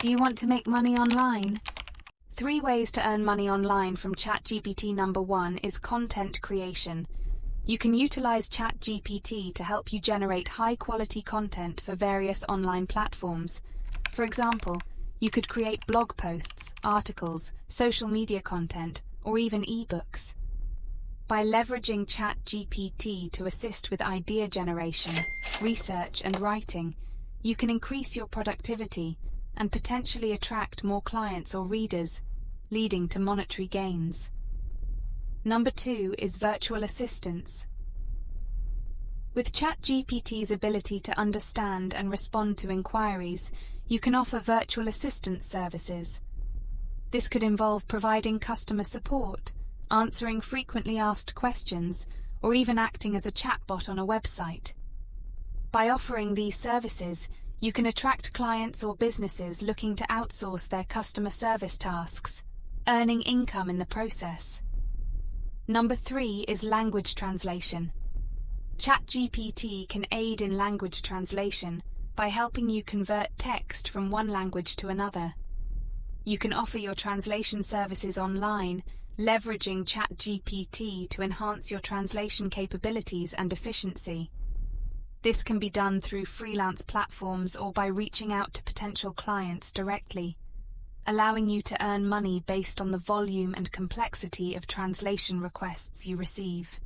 Do you want to make money online? 3 ways to earn money online from ChatGPT. Number 1 is content creation. You can utilize ChatGPT to help you generate high-quality content for various online platforms. For example, you could create blog posts, articles, social media content, or even ebooks. By leveraging ChatGPT to assist with idea generation, research, and writing, you can increase your productivity and potentially attract more clients or readers, leading to monetary gains. Number 2 is virtual assistants. With ChatGPT's ability to understand and respond to inquiries, you can offer virtual assistant services. This could involve providing customer support, answering frequently asked questions, or even acting as a chatbot on a website. By offering these services, you can attract clients or businesses looking to outsource their customer service tasks, earning income in the process. Number 3 is language translation. ChatGPT can aid in language translation by helping you convert text from one language to another. You can offer your translation services online, leveraging ChatGPT to enhance your translation capabilities and efficiency. This can be done through freelance platforms or by reaching out to potential clients directly, allowing you to earn money based on the volume and complexity of translation requests you receive.